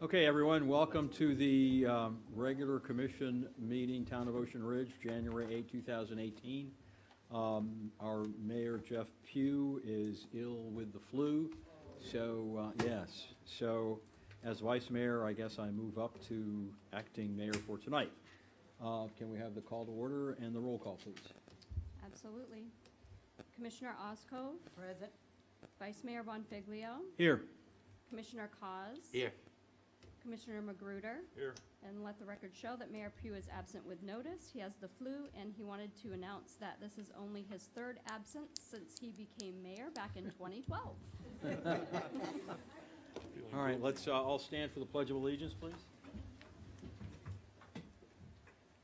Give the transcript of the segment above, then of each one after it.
Okay, everyone, welcome to the regular commission meeting, Town of Ocean Ridge, January 8, 2018. Our mayor, Jeff Pugh, is ill with the flu, so, yes. So, as vice mayor, I guess I move up to acting mayor for tonight. Can we have the call to order and the roll call, please? Absolutely. Commissioner Oscove, Present. Vice Mayor Bonfiglio, Here. Commissioner Cos. Here. Commissioner Magruder. Here. And let the record show that Mayor Pugh is absent with notice. He has the flu, and he wanted to announce that this is only his third absence since he became mayor back in 2012. All right, let's all stand for the Pledge of Allegiance, please.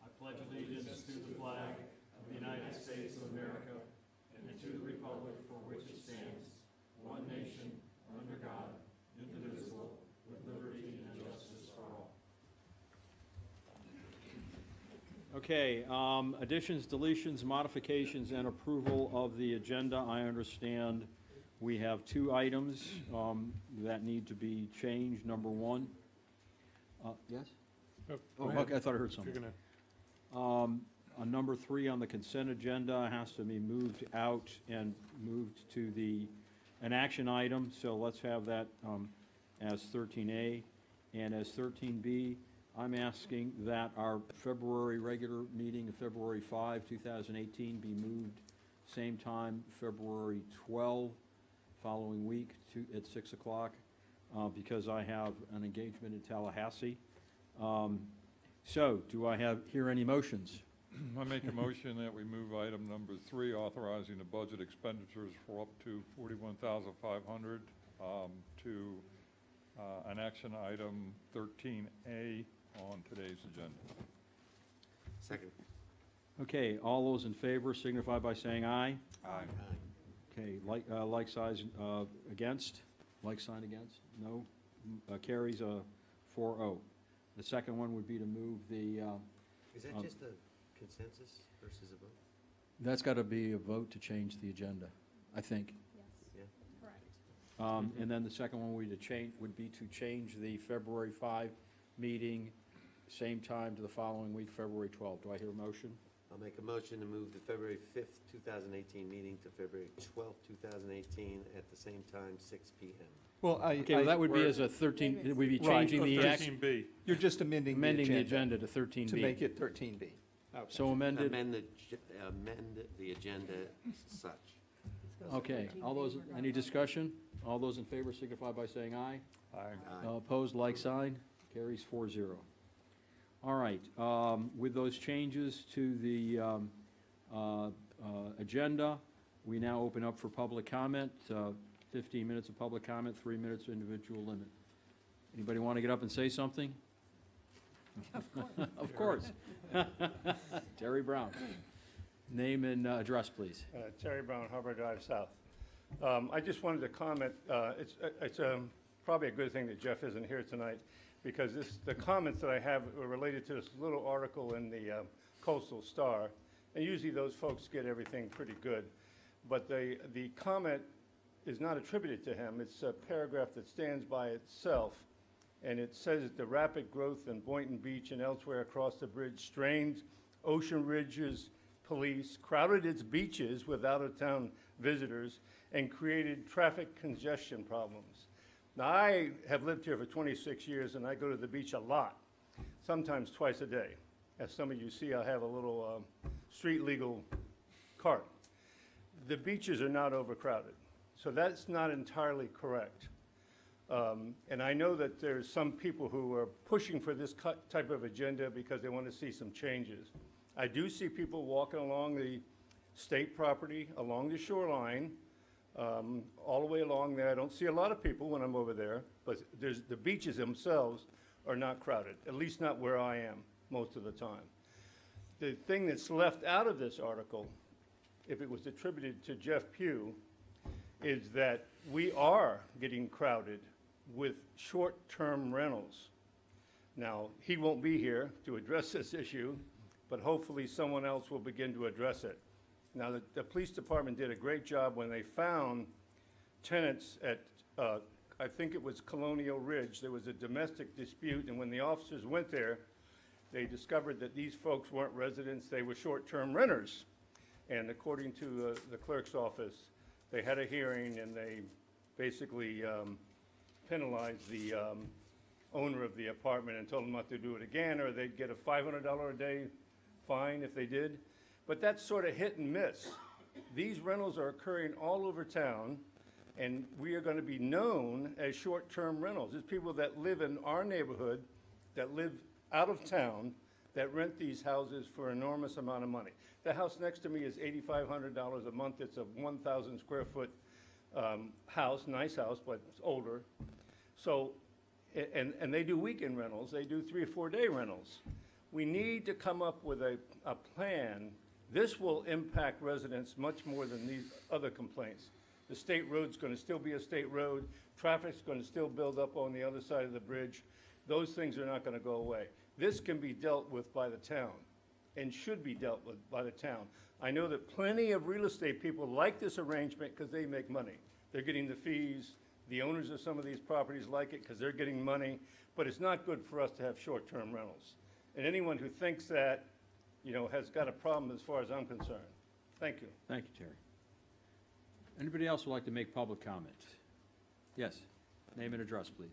I pledge allegiance to the flag of the United States of America and to the republic for which it stands, one nation, under God, indivisible, with liberty and justice for all. Okay, additions, deletions, modifications, and approval of the agenda. I understand we have two items that need to be changed. Number one. Yes? Oh, okay, I thought I heard something. On number 3 on the consent agenda has to be moved out and moved to an action item. So let's have that as 13A. And as 13B, I'm asking that our February regular meeting of February 5, 2018 be moved same time, February 12, following week at 6 o'clock, because I have an engagement in Tallahassee. So do I hear any motions? I make a motion that we move item number 3, authorizing the budget expenditures for up to $41,500 to an action item 13A on today's agenda. Second. Okay, all those in favor signify by saying aye. Aye. Okay, like size against? Like sign against? No? Carries 4-0. The second one would be to move the... Is that just a consensus versus a vote? That's got to be a vote to change the agenda, I think. Yes, Yeah. correct. And then the second one would be to change the February 5 meeting, same time to the following week, February 12. Do I hear a motion? I'll make a motion to move the February 5th, 2018 meeting to February 12th, 2018 at the same time, 6 p.m. Well, Okay, well, that would be as a 13, it would be changing the action, 13B. You're just amending the agenda to 13B. to make it 13B. So amended, Amend the agenda as such. okay. All those, any discussion? All those in favor signify by saying aye. Aye. Aye. Opposed, like sign. Carries 4-0. All right, with those changes to the agenda, we now open up for public comment. 15 minutes of public comment, 3 minutes individual limit. Anybody want to get up and say something? Of course. Terry Brown. Name and address, please. Terry Brown, Harbor Drive South. I just wanted to comment, it's probably a good thing that Jeff isn't here tonight, because the comments that I have are related to this little article in the Coastal Star, and usually those folks get everything pretty good. But the comment is not attributed to him. It's a paragraph that stands by itself, and it says that the rapid growth in Boynton Beach and elsewhere across the bridge strained Ocean Ridge's police, crowded its beaches with out-of-town visitors, and created traffic congestion problems. Now, I have lived here for 26 years, and I go to the beach a lot, sometimes twice a day. As some of you see, I have a little street-legal cart. The beaches are not overcrowded, so that's not entirely correct. And I know that there's some people who are pushing for this type of agenda because they want to see some changes. I do see people walking along the state property, along the shoreline, all the way along there. I don't see a lot of people when I'm over there, but the beaches themselves are not crowded, at least not where I am most of the time. The thing that's left out of this article, if it was attributed to Jeff Pugh, is that we are getting crowded with short-term rentals. Now, he won't be here to address this issue, but hopefully someone else will begin to address it. Now, the police department did a great job when they found tenants at I think it was Colonial Ridge. There was a domestic dispute, and when the officers went there, they discovered that these folks weren't residents, they were short-term renters. And according to the clerk's office, they had a hearing and they basically penalized the owner of the apartment and told them not to do it again, or they'd get a $500 a day fine if they did. But that's sort of hit and miss. These rentals are occurring all over town, and we are going to be known as short-term rentals. There's people that live in our neighborhood, that live out of town, that rent these houses for an enormous amount of money. The house next to me is $8,500 a month. It's a 1,000 square foot house, nice house, but it's older. So, and they do weekend rentals. They do 3 or 4 day rentals. We need to come up with a plan. This will impact residents much more than these other complaints. The state road's going to still be a state road. Traffic's going to still build up on the other side of the bridge. Those things are not going to go away. This can be dealt with by the town and should be dealt with by the town. I know that plenty of real estate people like this arrangement because they make money. They're getting the fees. The owners of some of these properties like it because they're getting money. But it's not good for us to have short-term rentals. And anyone who thinks that, you know, has got a problem as far as I'm concerned. Thank you. Thank you, Terry. Anybody else would like to make public comment? Yes, name and address, please.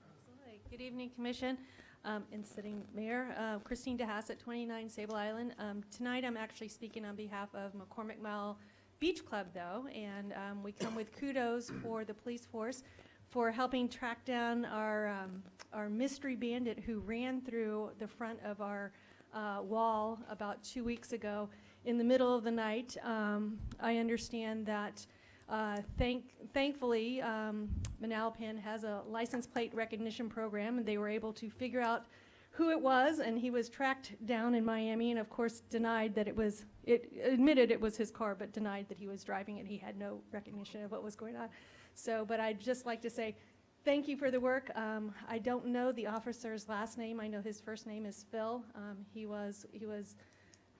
Absolutely. Good evening, Commission and Sitting Mayor. Christine DeHassett, 29 Sable Island. Tonight I'm actually speaking on behalf of McCormick Mile Beach Club, though, and we come with kudos for the police force for helping track down our mystery bandit who ran through the front of our wall about 2 weeks ago in the middle of the night. I understand that thankfully Manalapan has a license plate recognition program, and they were able to figure out who it was, and he was tracked down in Miami and of course denied that it admitted it was his car, but denied that he was driving it. He had no recognition of what was going on. So, but I'd just like to say thank you for the work. I don't know the officer's last name. I know his first name is Phil. He was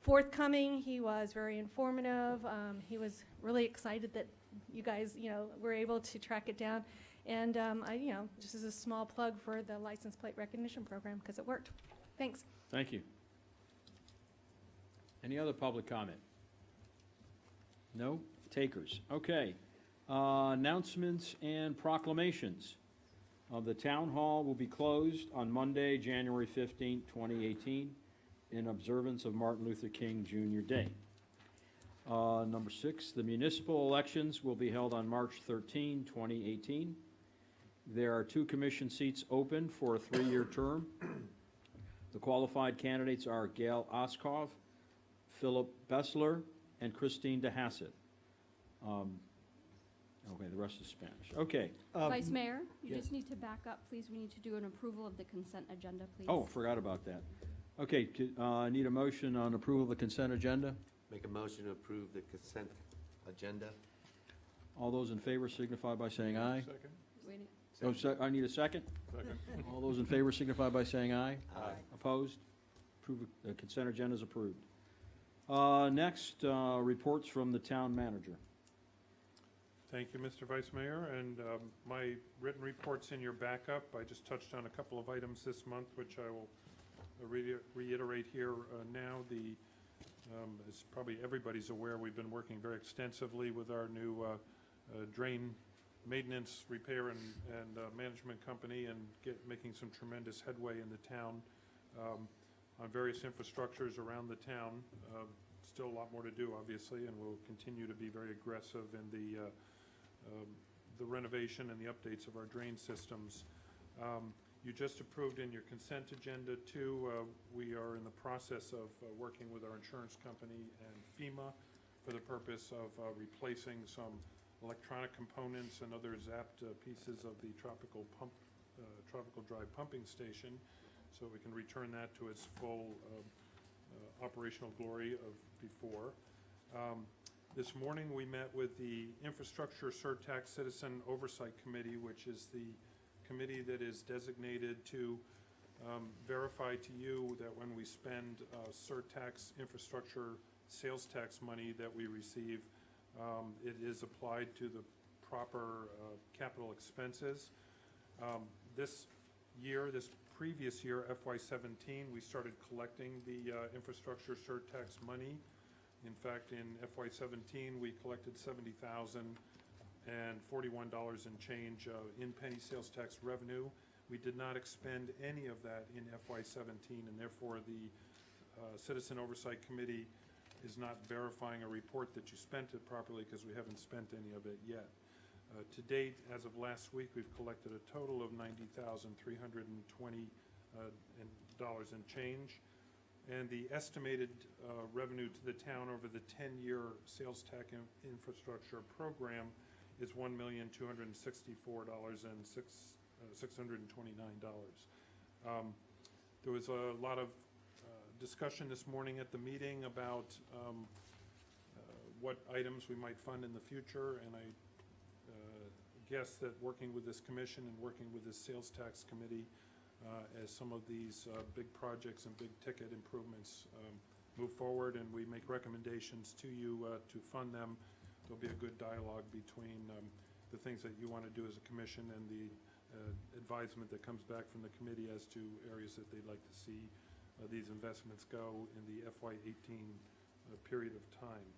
forthcoming. He was very informative. He was really excited that you guys, you know, were able to track it down. And just as a small plug for the license plate recognition program because it worked. Thanks. Thank you. Any other public comment? No? Takers. Okay. Announcements and proclamations. The town hall will be closed on Monday, January 15th, 2018, in observance of Martin Luther King Jr. Day. Number 6, the municipal elections will be held on March 13, 2018. There are 2 commission seats open for a 3-year term. The qualified candidates are Gail Oskov, Philip Bessler, and Christine DeHassett. Okay, the rest is Spanish. Okay. Vice Mayor, you yes. just need to back up, please. We need to do an approval of the consent agenda, please. Oh, forgot about that. Okay, I need a motion on approval of the consent agenda. Make a motion to approve the consent agenda. All those in favor signify by saying aye. Second? Wait, Oh, I need a second. Second. All those in favor signify by saying aye. Aye. Opposed? The consent agenda is approved. Next, reports from the town manager. Thank you, Mr. Vice Mayor, and my written report's in your backup. I just touched on a couple of items this month, which I will reiterate here now. As probably everybody's aware, we've been working very extensively with our new drain maintenance, repair, and management company, and making some tremendous headway in the town on various infrastructures around the town. Still a lot more to do, obviously, and we'll continue to be very aggressive in the renovation and the updates of our drain systems. You just approved in your consent agenda, too, we are in the process of working with our insurance company and FEMA for the purpose of replacing some electronic components and other zapped pieces of the tropical dry pumping station, so we can return that to its full operational glory of before. This morning we met with the Infrastructure Surtax Citizen Oversight Committee, which is the committee that is designated to verify to you that when we spend surtax infrastructure sales tax money that we receive, it is applied to the proper capital expenses. This year, this previous year, FY17, we started collecting the infrastructure surtax money. In fact, in FY17, we collected $70,041 and change in penny sales tax revenue. We did not expend any of that in FY17, and therefore the Citizen Oversight Committee is not verifying a report that you spent it properly because we haven't spent any of it yet. To date, as of last week, we've collected a total of $90,320 and change. And the estimated revenue to the town over the 10-year sales tax infrastructure program is $1,264,629. There was a lot of discussion this morning at the meeting about what items we might fund in the future, and I guess that working with this commission and working with this sales tax committee, as some of these big projects and big ticket improvements move forward and we make recommendations to you to fund them, there'll be a good dialogue between the things that you want to do as a commission and the advisement that comes back from the committee as to areas that they'd like to see these investments go in the FY18 period of time.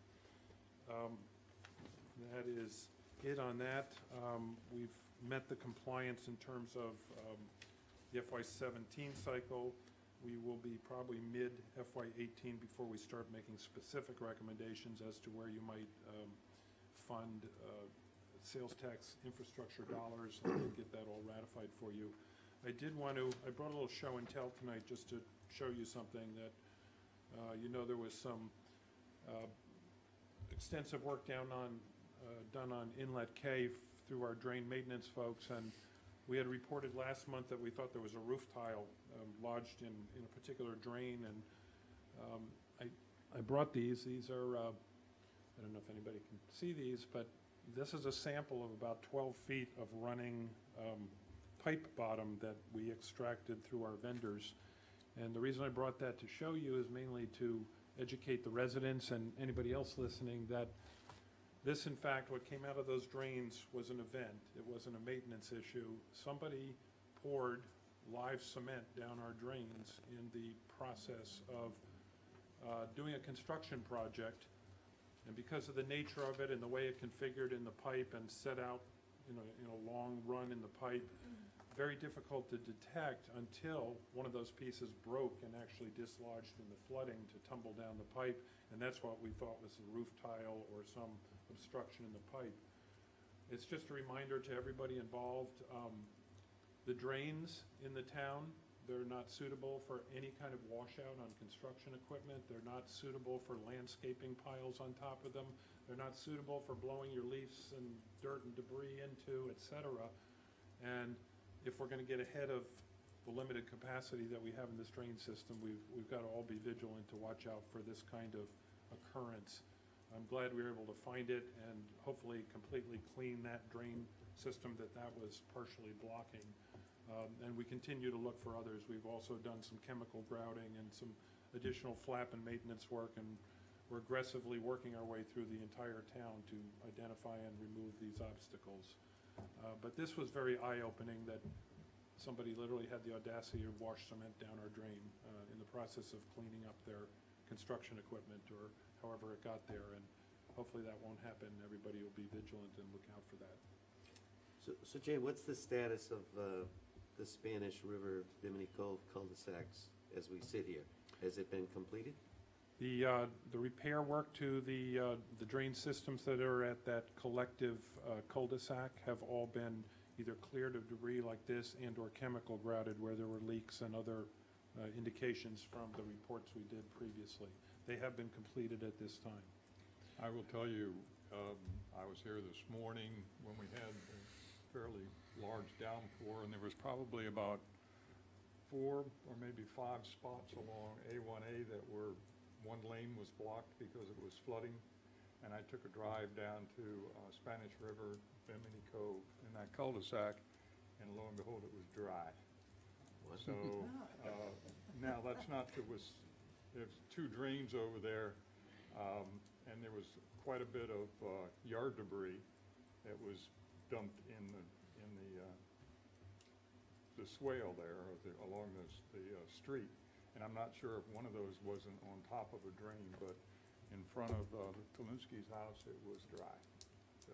That is it on that. We've met the compliance in terms of the FY17 cycle. We will be probably mid FY18 before we start making specific recommendations as to where you might fund sales tax infrastructure dollars and get that all ratified for you. I brought a little show and tell tonight just to show you something that, there was some extensive work done on Inlet K through our drain maintenance folks, and we had reported last month that we thought there was a roof tile lodged in a particular drain, and I brought these. These are, I don't know if anybody can see these, but this is a sample of about 12 feet of running pipe bottom that we extracted through our vendors. And the reason I brought that to show you is mainly to educate the residents and anybody else listening that this, in fact, what came out of those drains was an event. It wasn't a maintenance issue. Somebody poured live cement down our drains in the process of doing a construction project. And because of the nature of it and the way it configured in the pipe and set out in a long run in the pipe, very difficult to detect until one of those pieces broke and actually dislodged in the flooding to tumble down the pipe, and that's what we thought was a roof tile or some obstruction in the pipe. It's just a reminder to everybody involved, the drains in the town, they're not suitable for any kind of washout on construction equipment. They're not suitable for landscaping piles on top of them. They're not suitable for blowing your leaves and dirt and debris into, et cetera. And if we're going to get ahead of the limited capacity that we have in this drain system, we've got to all be vigilant to watch out for this kind of occurrence. I'm glad we were able to find it and hopefully completely clean that drain system that was partially blocking. And we continue to look for others. We've also done some chemical grouting and some additional flap and maintenance work, and we're aggressively working our way through the entire town to identify and remove these obstacles. But this was very eye-opening that somebody literally had the audacity to wash cement down our drain in the process of cleaning up their construction equipment or however it got there, and hopefully that won't happen. Everybody will be vigilant and look out for that. So Jay, what's the status of the Spanish River Bimini Cove cul-de-sacs as we sit here? Has it been completed? The repair work to the drain systems that are at that collective cul-de-sac have all been either cleared of debris like this and or chemical grouted where there were leaks and other indications from the reports we did previously. They have been completed at this time. I will tell you, I was here this morning when we had a fairly large downpour, and there was probably about 4 or maybe 5 spots along A1A that were, one lane was blocked because it was flooding, and I took a drive down to Spanish River, Bimini Cove, in that cul-de-sac, and lo and behold, it was dry. So now that's not, there's 2 drains over there, and there was quite a bit of yard debris, that was dumped in the swale there, along the street. And I'm not sure if one of those wasn't on top of a drain, but in front of Talinsky's house, it was dry, so.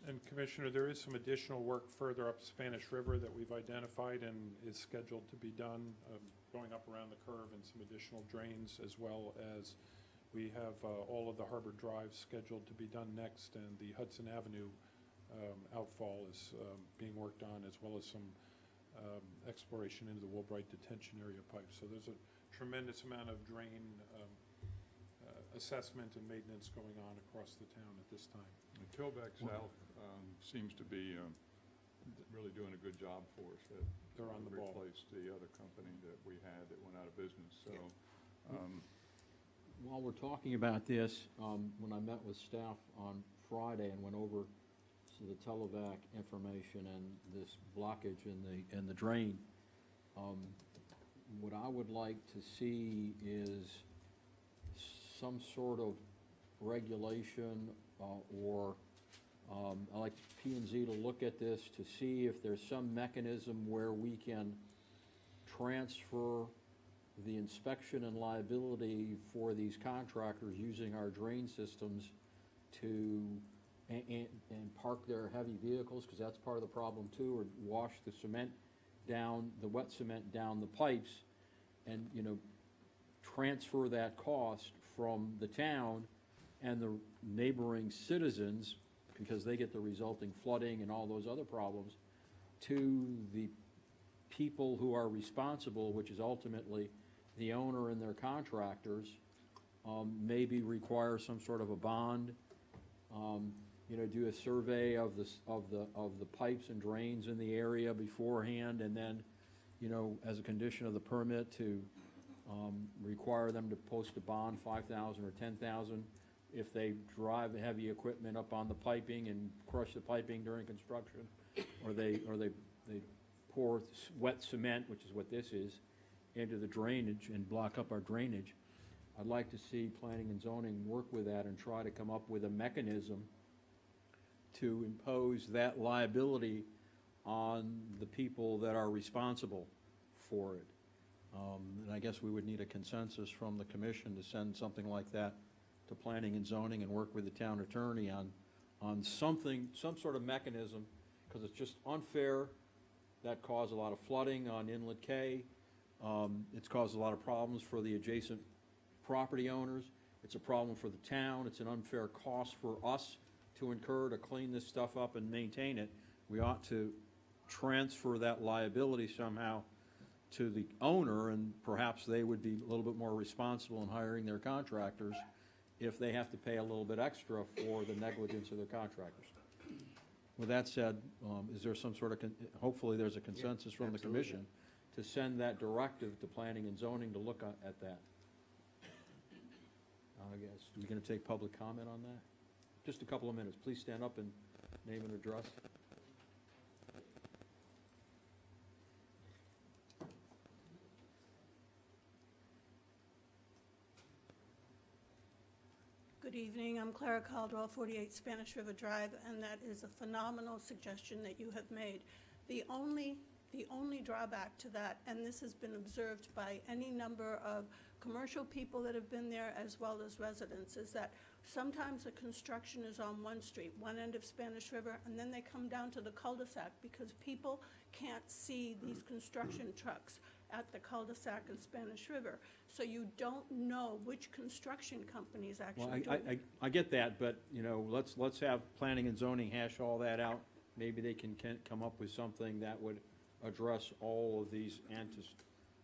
And Commissioner, there is some additional work further up Spanish River that we've identified and is scheduled to be done, going up around the curve, and some additional drains, as well as we have all of the Harbor Drive scheduled to be done next, and the Hudson Avenue outfall is being worked on, as well as some exploration into the Woolbright detention area pipes. So there's a tremendous amount of drain assessment and maintenance going on across the town at this time. And Tilbeck South seems to be really doing a good job for us. They're on the ball. Replaced the other company that we had that went out of business, so. While we're talking about this, when I met with staff on Friday and went over to the Televac information and this blockage in the drain, what I would like to see is some sort of regulation or I'd like P&Z to look at this to see if there's some mechanism where we can transfer the inspection and liability for these contractors using our drain systems to, and park their heavy vehicles, because that's part of the problem too, or wash the cement down, the wet cement down the pipes, and, you know, transfer that cost from the town and the neighboring citizens, because they get the resulting flooding and all those other problems, to the people who are responsible, which is ultimately the owner and their contractors. Maybe require some sort of a bond, you know, do a survey of the pipes and drains in the area beforehand, and then, you know, as a condition of the permit, to require them to post a bond, $5,000 or $10,000, if they drive heavy equipment up on the piping and crush the piping during construction, or they pour wet cement, which is what this is, into the drainage and block up our drainage. I'd like to see planning and zoning work with that and try to come up with a mechanism to impose that liability on the people that are responsible for it. And I guess we would need a consensus from the commission to send something like that to planning and zoning and work with the town attorney on something, some sort of mechanism, because it's just unfair. That caused a lot of flooding on Inlet K. It's caused a lot of problems for the adjacent property owners. It's a problem for the town. It's an unfair cost for us to incur to clean this stuff up and maintain it. We ought to transfer that liability somehow to the owner, and perhaps they would be a little bit more responsible in hiring their contractors if they have to pay a little bit extra for the negligence of their contractors. With that said, is there some sort of, hopefully there's a consensus from the commission to send that directive to planning and zoning to look at that. I guess, are we going to take public comment on that? Just a couple of minutes. Please stand up and name and address. Good evening, I'm Clara Caldwell, 48 Spanish River Drive, and that is a phenomenal suggestion that you have made. The only drawback to that, and this has been observed by any number of commercial people that have been there as well as residents, is that sometimes the construction is on one street, one end of Spanish River, and then they come down to the cul-de-sac because people can't see these construction trucks at the cul-de-sac in Spanish River. So you don't know which construction company is actually doing it. I get that, but, you know, let's have planning and zoning hash all that out. Maybe they can come up with something that would address all of these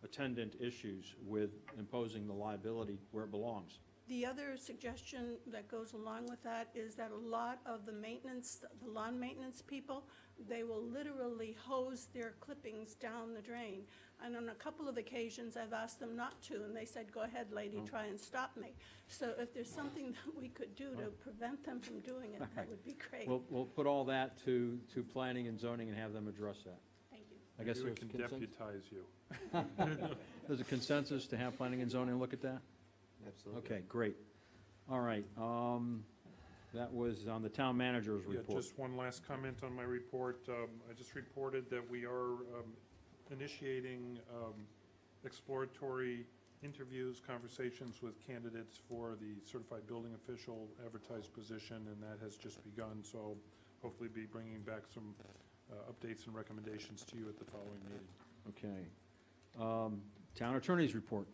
attendant issues with imposing the liability where it belongs. The other suggestion that goes along with that is that a lot of the maintenance, the lawn maintenance people, they will literally hose their clippings down the drain. And on a couple of occasions, I've asked them not to, and they said, go ahead, lady, try and stop me. So if there's something that we could do to prevent them from doing it, that would be great. We'll put all that to planning and zoning and have them address that. Thank you. I guess Maybe we there's can consensus. deputize you. There's a consensus to have planning and zoning look at that? Absolutely. Okay, great. All right. That was on the town manager's Yeah, report. just one last comment on my report. I just reported that we are initiating exploratory interviews, conversations with candidates for the certified building official advertised position, and that has just begun, so hopefully be bringing back some updates and recommendations to you at the following meeting. Okay. Town attorney's report,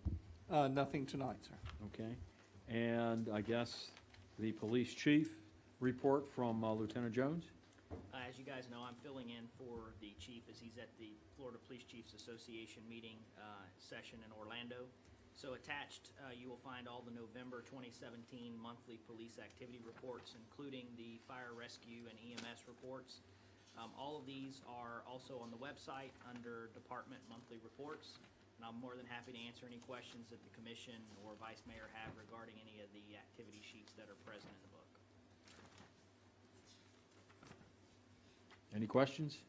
Nothing tonight, sir. okay? And I guess the police chief report from Lieutenant Jones? As you guys know, I'm filling in for the chief as he's at the Florida Police Chiefs Association meeting session in Orlando. So attached, you will find all the November 2017 monthly police activity reports, including the fire rescue and EMS reports. All of these are also on the website under Department Monthly Reports. And I'm more than happy to answer any questions that the commission or vice mayor have regarding any of the activity sheets that are present in the book. Any questions?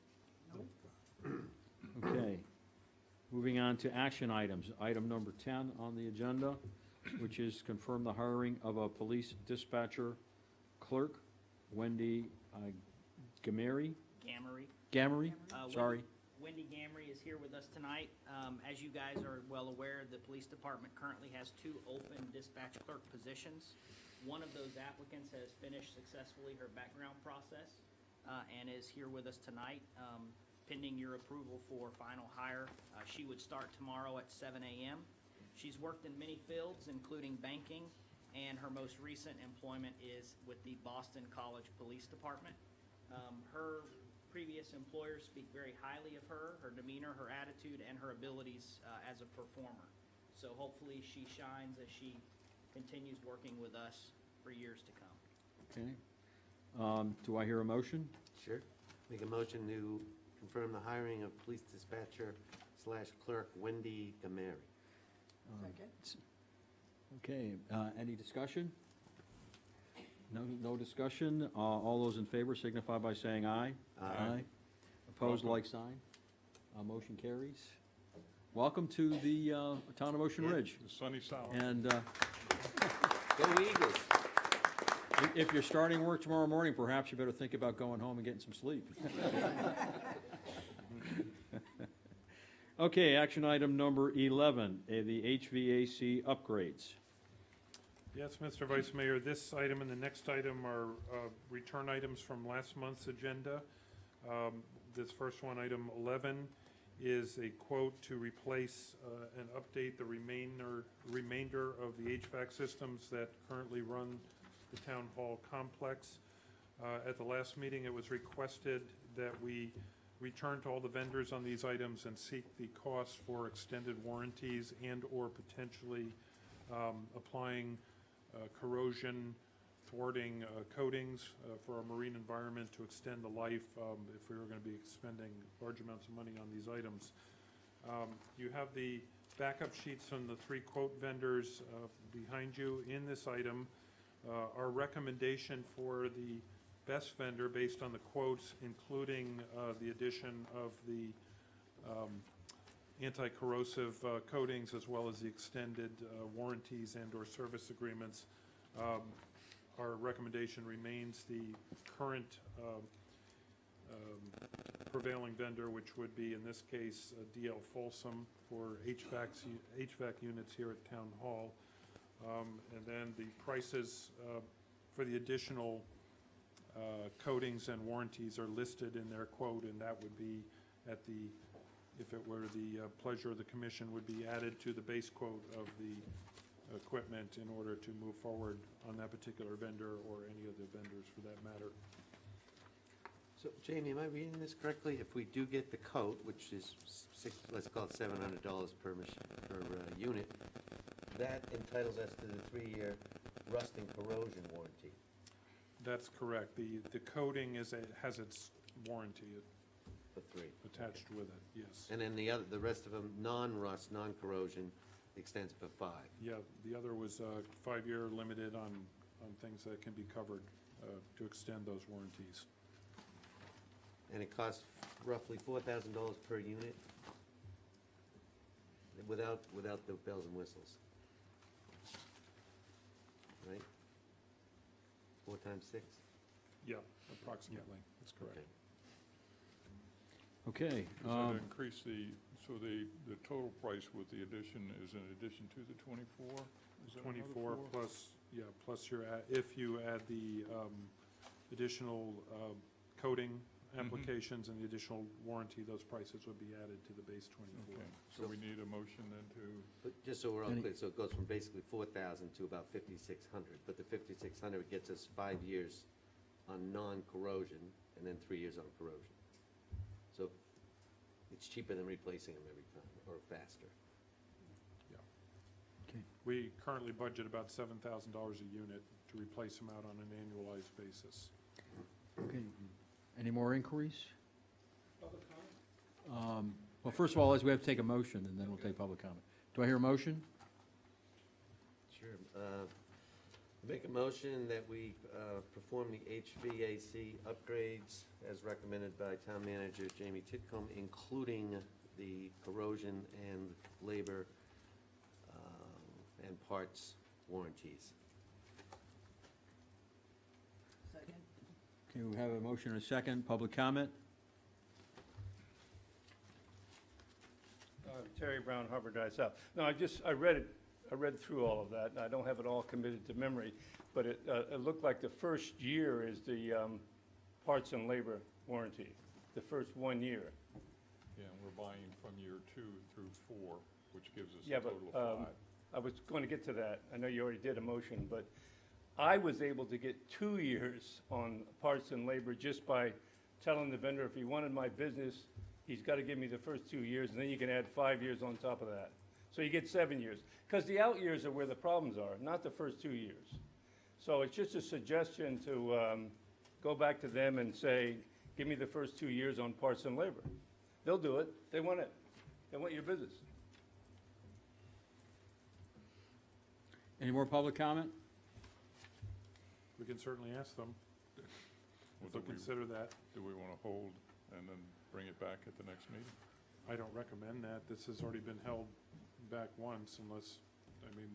Okay. Moving on to action items. Item number 10 on the agenda, which is confirm the hiring of a police dispatcher clerk, Wendy Gamery? Gamery. Sorry. Wendy Gamery is here with us tonight. As you guys are well aware, the police department currently has 2 open dispatch clerk positions. One of those applicants has finished successfully her background process and is here with us tonight, pending your approval for final hire. She would start tomorrow at 7 a.m. She's worked in many fields, including banking, and her most recent employment is with the Boston College Police Department. Her previous employers speak very highly of her demeanor, her attitude, and her abilities as a performer. So hopefully she shines as she continues working with us for years to come. Okay. Do I hear a motion? Sure. Make a motion to confirm the hiring of police dispatcher / clerk Wendy Gamery. Okay, any discussion? No discussion. All those in favor signify by saying aye. Aye. Opposed, like sign. Motion carries. Welcome to the town of Ocean Yeah. Ridge. The sunny south. And Go Eagles! if you're starting work tomorrow morning, perhaps you better think about going home and getting some sleep. Okay, action item number 11, the HVAC upgrades. Yes, Mr. Vice Mayor, this item and the next item are return items from last month's agenda. This first one, item 11, is a quote to replace and update the remainder of the HVAC systems that currently run the town hall complex. At the last meeting, it was requested that we return to all the vendors on these items and seek the costs for extended warranties and/or potentially applying corrosion thwarting coatings for our marine environment to extend the life if we were going to be expending large amounts of money on these items. You have the backup sheets from the 3 quote vendors behind you in this item. Our recommendation for the best vendor based on the quotes, including the addition of the anti-corrosive coatings as well as the extended warranties and/or service agreements. Our recommendation remains the current prevailing vendor, which would be, in this case, DL Folsom for HVAC units here at Town Hall. And then the prices for the additional coatings and warranties are listed in their quote, and that would be at the, if it were the pleasure of the commission, would be added to the base quote of the equipment in order to move forward on that particular vendor or any of the vendors for that matter. So, Jamie, am I reading this correctly? If we do get the coat, which is let's call it $700 per unit, that entitles us to the 3-year rust and corrosion warranty. That's correct. The coating has its warranty For 3. attached with it, yes. And then the rest of them, non-rust, non-corrosion, extends for 5. Yeah, the other was 5-year limited on things that can be covered to extend those warranties. And it costs roughly $4,000 per unit without the bells and whistles. Right? times 6? Yeah, approximately, that's correct. Okay, Does that increase so the total price with the addition is in addition to the 24? Is that another 24 4? plus, yeah, plus if you add the additional coating applications and the additional warranty, those prices would be added to the base 24. Okay, so we need a motion then to, But just so we're all Any- clear, so it goes from basically 4,000 to about 5,600, but the 5,600 gets us 5 years on non-corrosion and then 3 years on corrosion. So it's cheaper than replacing them every time, or faster. We currently budget about $7,000 a unit to replace them out on an annualized basis. okay. Any more inquiries? Well, first of all, we have to take a motion, and then we'll take public comment. Do I hear a motion? Sure. Make a motion that we perform the HVAC upgrades as recommended by Town Manager Jamie Titcomb, including the corrosion and labor and parts warranties. Okay, we have a motion and a second. Public comment? Terry Brown, Harbor Drive South. No, I read through all of that, and I don't have it all committed to memory, but it looked like the first year is the parts and labor warranty, the first 1 year. yeah, we're buying from year 2 through 4, which gives us Yeah, a but total of 5. I was going to get to that. I know you already did a motion, but I was able to get 2 years on parts and labor just by telling the vendor if he wanted my business, he's got to give me the first 2 years, and then you can add 5 years on top of that. So you get 7 years. Because the out years are where the problems are, not the first 2 years. So it's just a suggestion to go back to them and say, give me the first 2 years on parts and labor. They'll do it. They want it. They want your business. Any more public comment? We can certainly ask them Well, if they'll do we- consider that. Do we want to hold and then bring it back at the next meeting? I don't recommend that. This has already been held back once unless, I mean,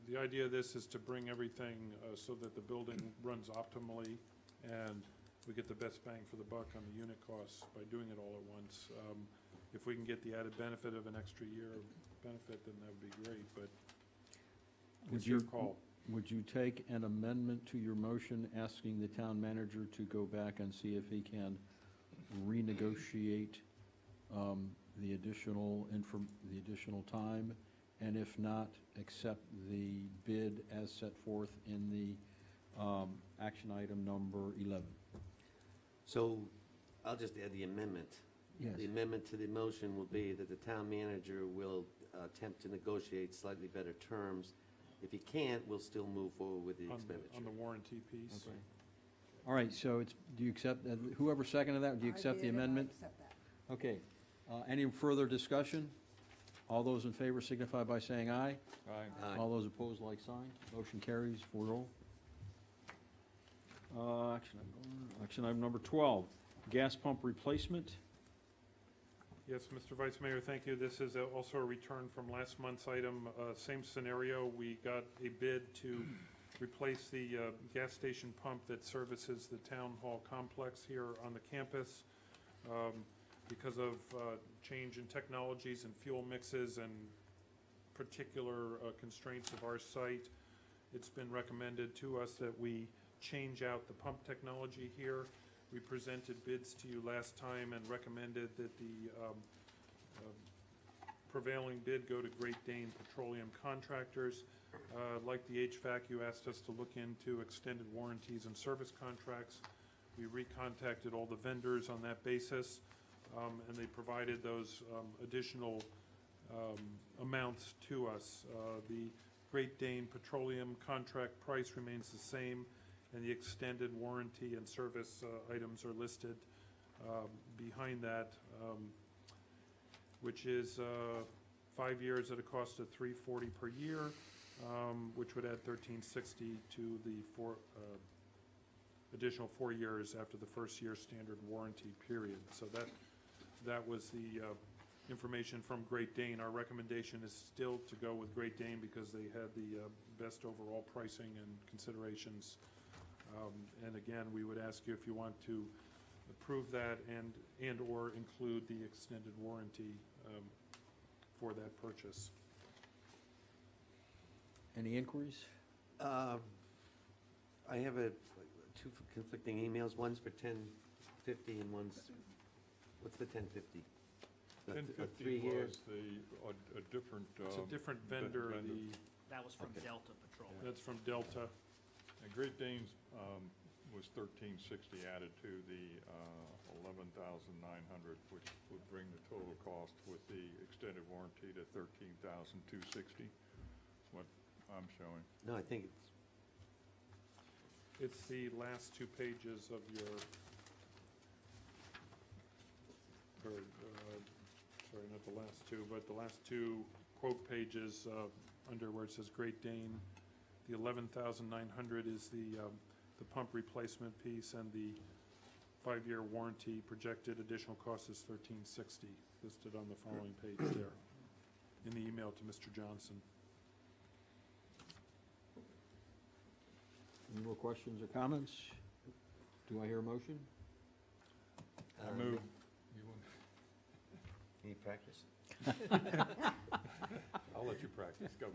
the idea of this is to bring everything so that the building runs optimally and we get the best bang for the buck on the unit costs by doing it all at once. If we can get the added benefit of an extra year of benefit, then that would be great, but Would it's your you- call. Would you take an amendment to your motion asking the town manager to go back and see if he can renegotiate the additional time? And if not, accept the bid as set forth in the action item number 11? So I'll just add the amendment. Yes. The amendment to the motion will be that the town manager will attempt to negotiate slightly better terms. If he can't, we'll still move forward with the On expenditure. the warranty piece. Okay. All right, so do you accept, whoever seconded that, do you accept the amendment? accept that. Okay. Any further discussion? All those in favor signify by saying aye. Aye. Aye. All those opposed, like sign. Motion carries 4-0. Action item number 12, gas pump replacement. Yes, Mr. Vice Mayor, thank you. This is also a return from last month's item. Same scenario, we got a bid to replace the gas station pump that services the town hall complex here on the campus. Because of change in technologies and fuel mixes and particular constraints of our site, it's been recommended to us that we change out the pump technology here. We presented bids to you last time and recommended that the prevailing bid go to Great Dane Petroleum Contractors. Like the HVAC, you asked us to look into extended warranties and service contracts. We recontacted all the vendors on that basis, and they provided those additional amounts to us. The Great Dane Petroleum contract price remains the same, and the extended warranty and service items are listed behind that, which is 5 years at a cost of $340 per year, which would add $1,360 to the additional 4 years after the first year standard warranty period. So that was the information from Great Dane. Our recommendation is still to go with Great Dane because they had the best overall pricing and considerations And again, we would ask you if you want to approve that and/or include the extended warranty for that purchase. Any inquiries? I have two conflicting emails. One's for 1050 and one's, what's the 1050? A 1050 3-year? was a different. It's a different vendor. That was from Okay. Delta Patrol. That's from Delta. And Great Danes was 1360 added to the 11,900, which would bring the total cost with the extended warranty to 13,260. What I'm showing. No, I think It's the last two pages of your, or, sorry, not the last two, but the last two quote pages under where it says Great Dane. The 11,900 is the pump replacement piece, and the 5-year warranty projected additional cost is 1360, listed on the following page there, in the email to Mr. Johnson. Any more questions or comments? Do I hear a motion? I move. need practice. I'll let you practice. Go.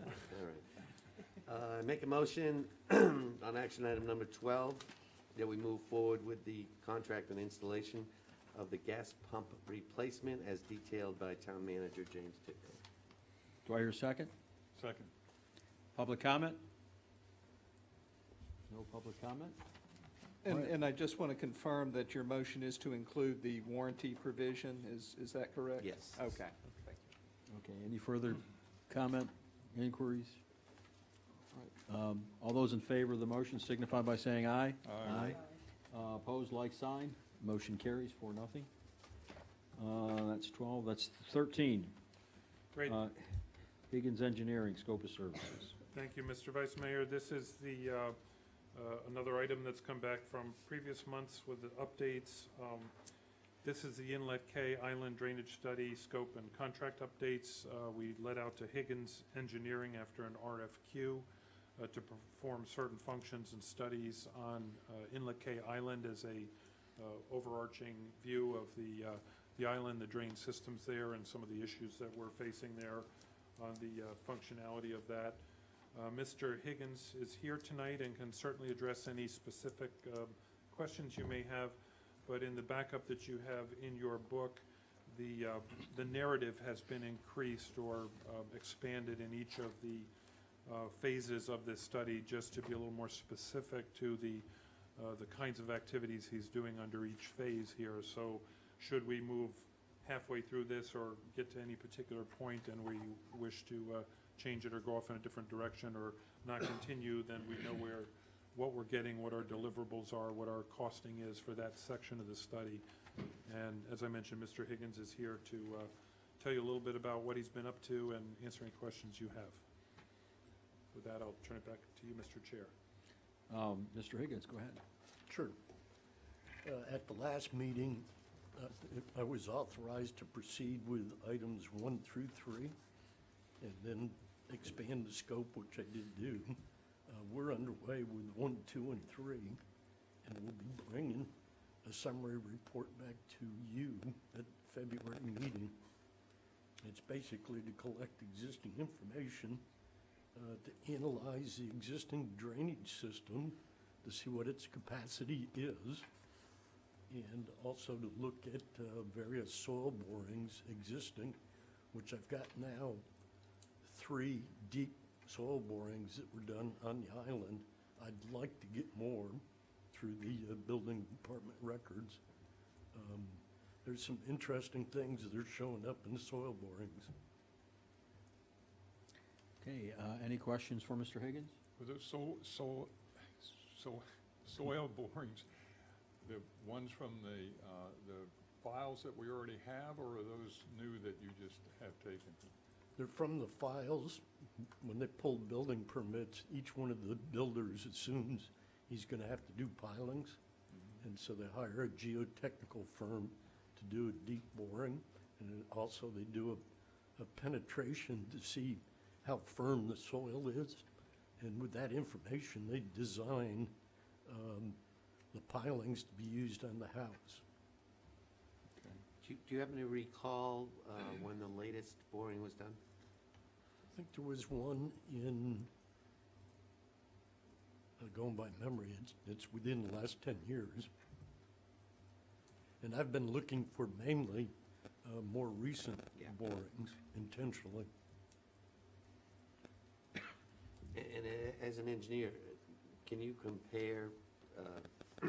All right. Make a motion on action item number 12, that we move forward with the contract and installation of the gas pump replacement as detailed by Town Manager James Titko. Do I hear a second? Second. Public comment? No public comment? And I just want to confirm that your motion is to include the warranty provision, is that correct? Yes. Okay, thank you. Okay, any further comment, inquiries? All those in favor of the motion signify by saying aye. Aye. Opposed, like sign. Motion carries 4-0. That's 12, that's 13. Great. Higgins Engineering, scope of services. Thank you, Mr. Vice Mayor. This is the, another item that's come back from previous months with the updates. This is the Inlet K Island Drainage Study Scope and Contract Updates. We let out to Higgins Engineering after an RFQ to perform certain functions and studies on Inlet K Island as a overarching view of the island, the drain systems there, and some of the issues that we're facing there on the functionality of that. Mr. Higgins is here tonight and can certainly address any specific questions you may have, but in the backup that you have in your book, the narrative has been increased or expanded in each of the phases of this study, just to be a little more specific to the kinds of activities he's doing under each phase here. So should we move halfway through this or get to any particular point and we wish to change it or go off in a different direction or not continue, then we know what we're getting, what our deliverables are, what our costing is for that section of the study. And as I mentioned, Mr. Higgins is here to tell you a little bit about what he's been up to and answer any questions you have. With that, I'll turn it back to you, Mr. Chair. Mr. Higgins, go ahead. Sure. At the last meeting, I was authorized to proceed with items 1 through 3, and then expand the scope, which I did do. We're underway with 1, 2, and 3, and we'll be bringing a summary report back to you at the February meeting. It's basically to collect existing information, to analyze the existing drainage system, to see what its capacity is, and also to look at various soil borings existing, which I've got now 3 deep soil borings that were done on the island. I'd like to get more through the building department records. There's some interesting things that are showing up in the soil borings. Okay, any questions for Mr. Higgins? Were those soil borings, the ones from the files that we already have, or are those new that you just have taken? They're from the files. When they pulled building permits, each one of the builders assumes he's going to have to do pilings. And so they hire a geotechnical firm to do a deep boring. And then also they do a penetration to see how firm the soil is. And with that information, they design the pilings to be used on the house. Do you happen to recall when the latest boring was done? I think there was one in, going by memory, it's within the last 10 years. And I've been looking for mainly more recent Yeah. borings intentionally. And as an engineer, can you compare a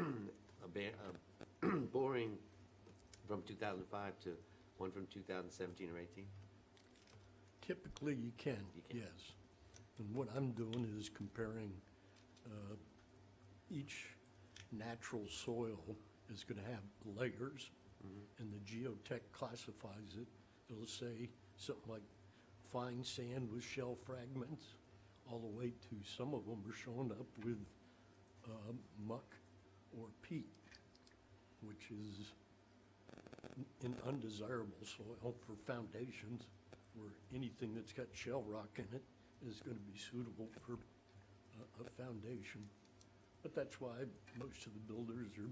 boring from 2005 to one from 2017 or 18? Typically, you can, You can. yes. And what I'm doing is comparing each natural soil is going to have layers, and the geotech classifies it. It'll say something like fine sand with shell fragments, all the way to some of them are showing up with muck or peat, which is an undesirable soil for foundations, where anything that's got shell rock in it is going to be suitable for a foundation. But that's why most of the builders are,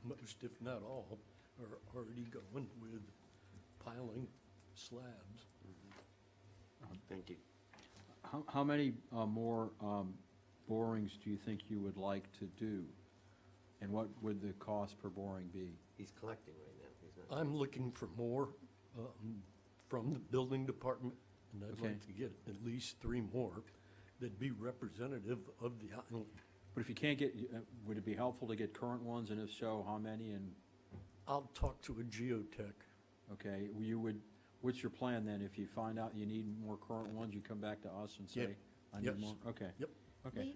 most if not all, are already going with piling slabs. Thank you. How many more borings do you think you would like to do? And what would the cost per boring be? He's collecting right now. He's not. I'm looking for more from the building department, and I'd Okay. like to get at least 3 more that'd be representative of the island. But if you can't get, would it be helpful to get current ones, and if so, how many? And, I'll talk to a geotech. okay, you would, what's your plan then? If you find out you need more current ones, you come back to us and say, Yep. I need Yes. more? Okay. Yep. Okay.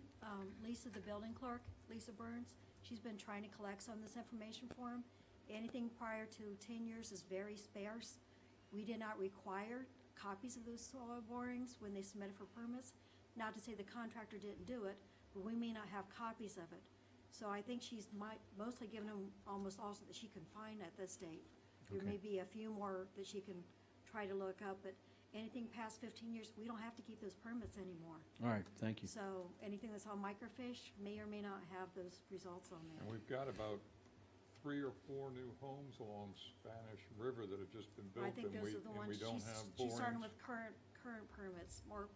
Lisa, the building clerk, Lisa Burns, she's been trying to collect some of this information for him. Anything prior to 10 years is very sparse. We did not require copies of those soil borings when they submitted for permits. Not to say the contractor didn't do it, but we may not have copies of it. So I think she's mostly given him almost all that she can find at this date. There may be a few more that she can try to look up, but anything past 15 years, we don't have to keep those permits anymore. All right, thank you. So anything that's on microfiche may or may not have those results on And there. we've got about 3 or 4 new homes along Spanish River that have just been built, I think and those are the we ones, don't have she's starting borings. with current permits, more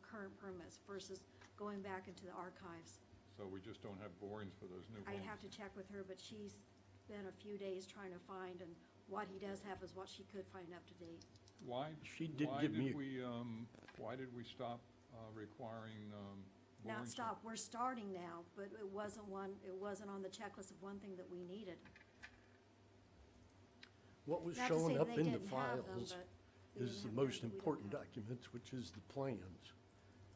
current permits versus going back into the archives. So we just don't have borings for those new homes. I'd have to check with her, but she's been a few days trying to find, and what he does have is what she could find up to date. Why, She did why give did me, why did we stop requiring borings? Not stop, we're starting now, but it wasn't on the checklist of one thing that we needed. what was Not to say showing that up they in the didn't have them, files but we is didn't the have most them that we don't important have. documents, which is the plans.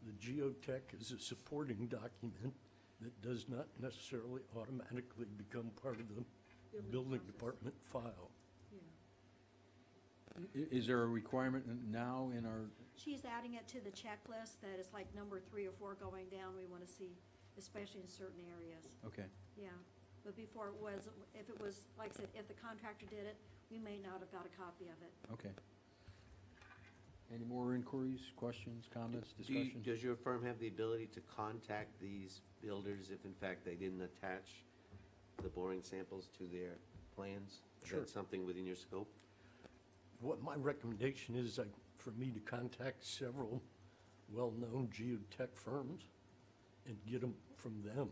The geotech is a supporting document that does not necessarily automatically become part of the building department file. Is there a requirement now in our, She's adding it to the checklist that it's like number 3 or 4 going down, we want to see, especially in certain areas. okay. Yeah, but before it was, if it was, like I said, if the contractor did it, we may not have got a copy of it. Okay. Any more inquiries, questions, comments, discussion? Does your firm have the ability to contact these builders if in fact they didn't attach the boring samples to their plans? Is Sure. that something within your scope? What my recommendation is, for me to contact several well-known geotech firms and get them from them.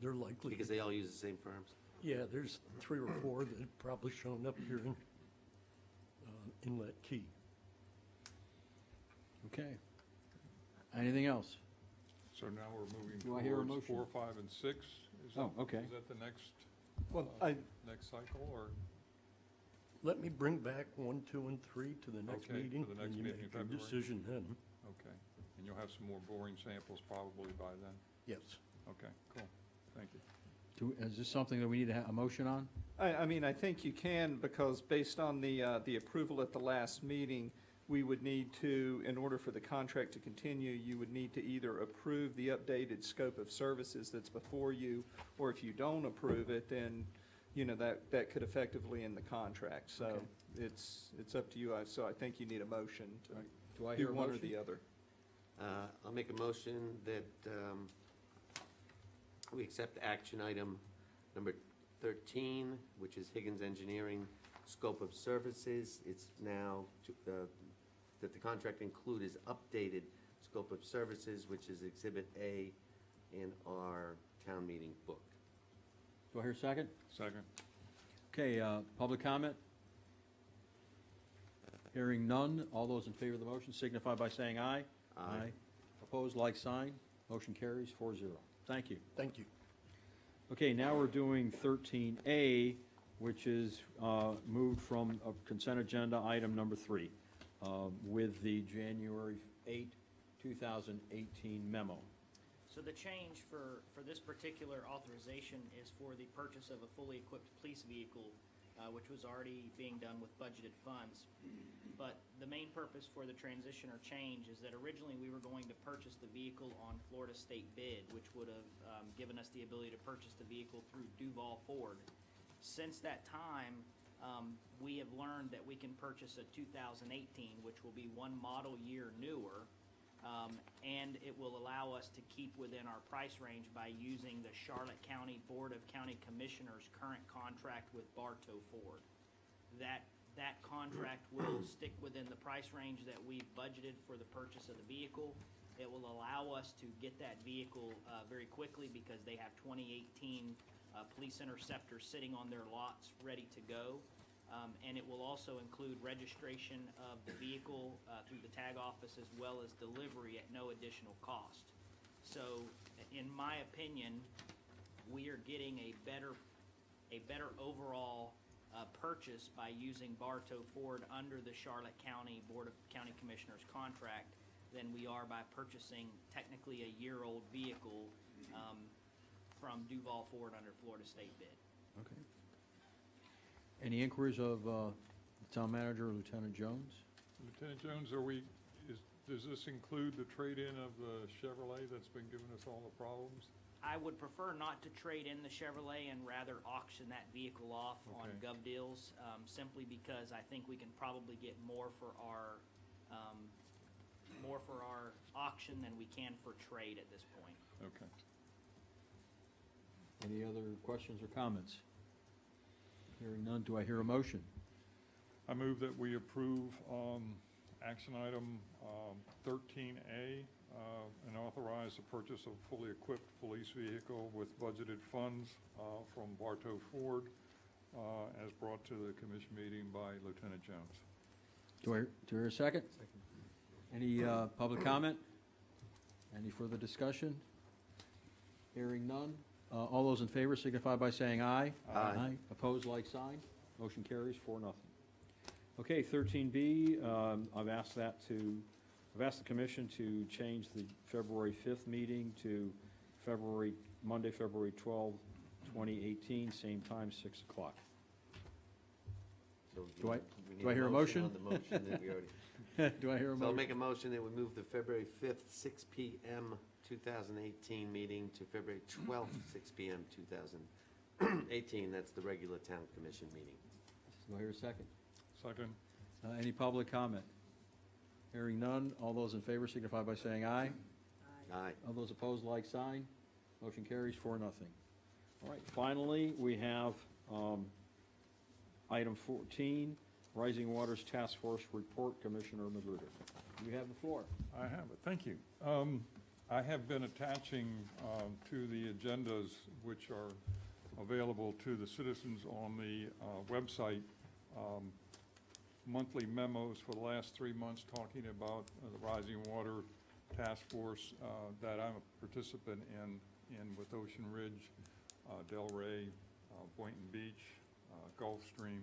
They're likely. Because they all use the same firms? Yeah, there's 3 or 4 that have probably shown up here in Inlet Key. Okay. Anything else? So now we're moving Do I hear a towards motion? 4, 5, and 6? Oh, okay. Is that the next, Well, next cycle, or? Let me bring back 1, 2, and 3 to the next Okay, to meeting, the next and you meeting in make your February. decision then. Okay, and you'll have some more boring samples probably by then? Yes. Okay, cool, thank you. Is this something that we need to have a motion on? I mean, I think you can, because based on the approval at the last meeting, we would need to, in order for the contract to continue, you would need to either approve the updated scope of services that's before you, or if you don't approve it, then, you know, that could effectively end the contract. So Okay. it's up to you. So I think you need a motion Do I to hear do a one or motion? the other. I'll make a motion that we accept action item number 13, which is Higgins Engineering Scope of Services. It's now, that the contract include is updated scope of services, which is Exhibit A in our town meeting book. Do I hear a second? Second. Okay, public comment? Hearing none, all those in favor of the motion signify by saying aye. Aye. Opposed, like sign. Motion carries 4-0. Thank you. Thank you. Okay, now we're doing 13A, which is moved from consent agenda item number 3, with the January 8, 2018 memo. So the change for this particular authorization is for the purchase of a fully equipped police vehicle, which was already being done with budgeted funds. But the main purpose for the transition or change is that originally we were going to purchase the vehicle on Florida State bid, which would have given us the ability to purchase the vehicle through Duval Ford. Since that time, we have learned that we can purchase a 2018, which will be one model year newer, and it will allow us to keep within our price range by using the Charlotte County Board of County Commissioners' current contract with Bartow Ford. That contract will stick within the price range that we've budgeted for the purchase of the vehicle. It will allow us to get that vehicle very quickly because they have 2018 police interceptors sitting on their lots ready to go. And it will also include registration of the vehicle through the tag office as well as delivery at no additional cost. So in my opinion, we are getting a better overall purchase by using Bartow Ford under the Charlotte County Board of County Commissioners contract than we are by purchasing technically a year-old vehicle from Duval Ford under Florida State bid. Okay. Any inquiries of the town manager or Lieutenant Jones? Lieutenant Jones, does this include the trade-in of the Chevrolet that's been giving us all the problems? I would prefer not to trade in the Chevrolet and rather auction that vehicle off on Okay. GovDeals, simply because I think we can probably get more for our auction than we can for trade at this point. Okay. Any other questions or comments? Hearing none, do I hear a motion? I move that we approve action item 13A and authorize the purchase of fully equipped police vehicle with budgeted funds from Bartow Ford as brought to the commission meeting by Lieutenant Jones. Do I hear a second? Second. Any public comment? Any further discussion? Hearing none. All those in favor signify by saying aye. Aye. Opposed, like sign. Motion carries 4-0. Okay, 13B, I've asked the commission to change the February 5th meeting to Monday, February 12, 2018, same time, 6 o'clock. So Do I- we do need I hear a motion? On the motion that we already. Do I hear a So I'll motion? make a motion that we move the February 5th, 6 PM, 2018 meeting to February 12th, 6 PM, 2018. That's the regular town commission meeting. Do I hear a second? Second. Any public comment? Hearing none, all those in favor signify by saying aye. Aye. All those opposed, like sign. Motion carries 4-0. All right, finally, we have item 14, Rising Waters Task Force Report, Commissioner Magruder. You have the floor. I have it, thank you. I have been attaching to the agendas, which are available to the citizens on the website, monthly memos for the last 3 months talking about the Rising Water Task Force that I'm a participant in with Ocean Ridge, Delray, Boynton Beach, Gulfstream,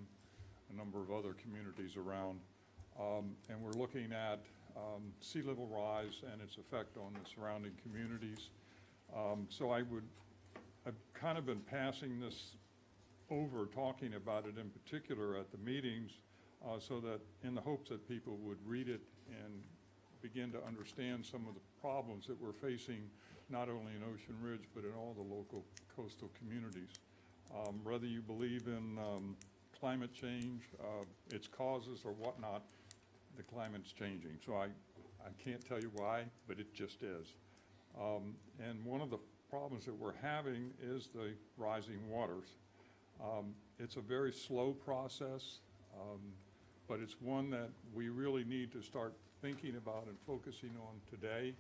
a number of other communities around. And we're looking at sea level rise and its effect on the surrounding communities. So I've kind of been passing this over, talking about it in particular at the meetings, so that in the hopes that people would read it and begin to understand some of the problems that we're facing, not only in Ocean Ridge, but in all the local coastal communities. Whether you believe in climate change, its causes or whatnot, the climate's changing. So I can't tell you why, but it just is. And one of the problems that we're having is the rising waters. It's a very slow process, but it's one that we really need to start thinking about and focusing on today,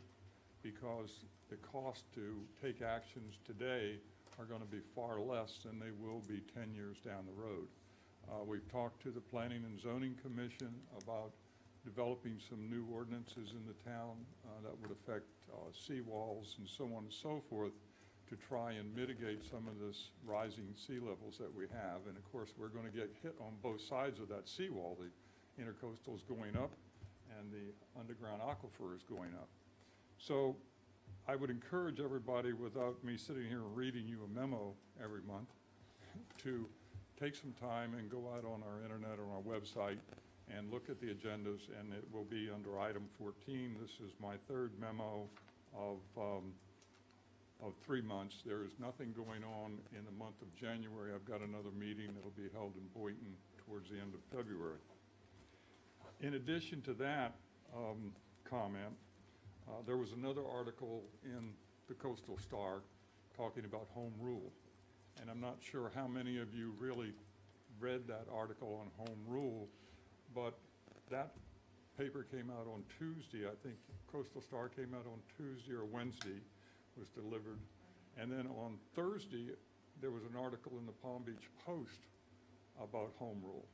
because the cost to take actions today are going to be far less than they will be 10 years down the road. We've talked to the Planning and Zoning Commission about developing some new ordinances in the town that would affect seawalls and so on and so forth, to try and mitigate some of this rising sea levels that we have. And of course, we're going to get hit on both sides of that seawall. The intercoastal is going up and the underground aquifer is going up. So I would encourage everybody, without me sitting here and reading you a memo every month, to take some time and go out on our internet or our website and look at the agendas, and it will be under item 14. This is my third memo of 3 months. There is nothing going on in the month of January. I've got another meeting that'll be held in Boynton towards the end of February. In addition to that comment, there was another article in the Coastal Star talking about home rule. And I'm not sure how many of you really read that article on home rule, but that paper came out on Tuesday. I think Coastal Star came out on Tuesday or Wednesday, was delivered. And then on Thursday, there was an article in the Palm Beach Post about home rule.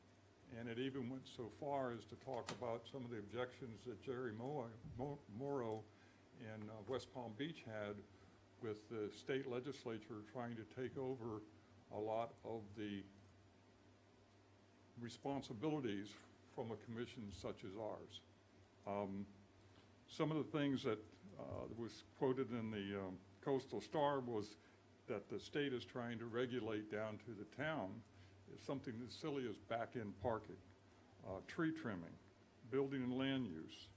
And it even went so far as to talk about some of the objections that Jerry Morrow in West Palm Beach had with the state legislature trying to take over a lot of the responsibilities from a commission such as ours. Some of the things that was quoted in the Coastal Star was that the state is trying to regulate down to the town is something as silly as back-end parking, tree trimming, building and land use,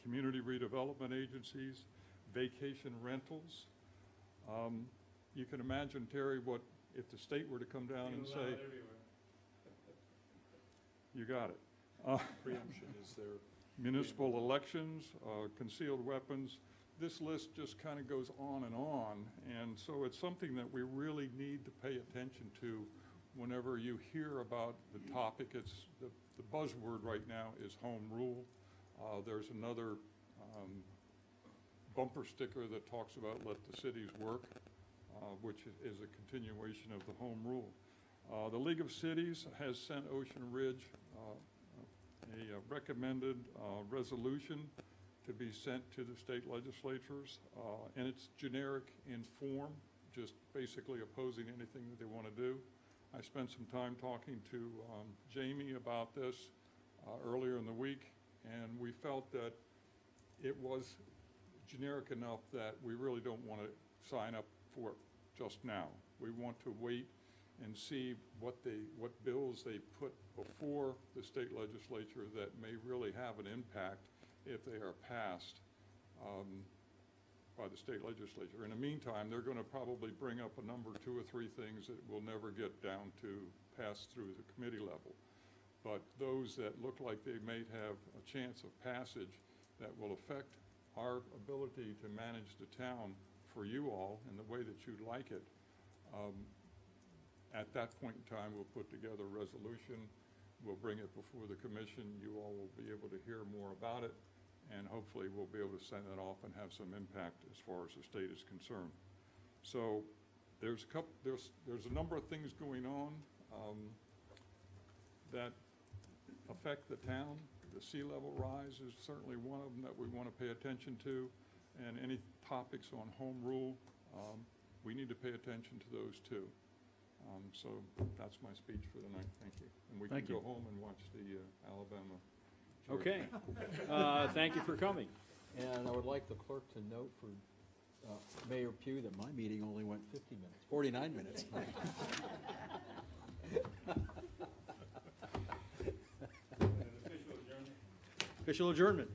community redevelopment agencies, vacation rentals. You can imagine, Terry, what if the state were to come down and say, you got it. Preemption is there. Municipal elections, concealed weapons. This list just kind of goes on, and so it's something that we really need to pay attention to whenever you hear about the topic. It's the buzzword right now is home rule. There's another bumper sticker that talks about let the cities work, which is a continuation of the home rule. The League of Cities has sent Ocean Ridge a recommended resolution to be sent to the state legislatures, and it's generic in form, just basically opposing anything that they want to do. I spent some time talking to Jamie about this earlier in the week, and we felt that it was generic enough that we really don't want to sign up for it just now. We want to wait and see what bills they put before the state legislature that may really have an impact if they are passed by the state legislature. In the meantime, they're going to probably bring up a number, 2 or 3 things that will never get down to pass through the committee level. But those that look like they may have a chance of passage that will affect our ability to manage the town for you all in the way that you'd like it, at that point in time, we'll put together a resolution. We'll bring it before the commission. You all will be able to hear more about it, and hopefully we'll be able to send it off and have some impact as far as the state is concerned. So there's a number of things going on that affect the town. The sea level rise is certainly one of them that we want to pay attention to, and any topics on home rule, we need to pay attention to those too. So that's my speech for the night. Thank you. And we can Thank you. go home and watch the Alabama. Okay. Thank you for coming. And I would like the clerk to note for Mayor Pugh that my meeting only went 50 minutes, 49 minutes. Official adjournment.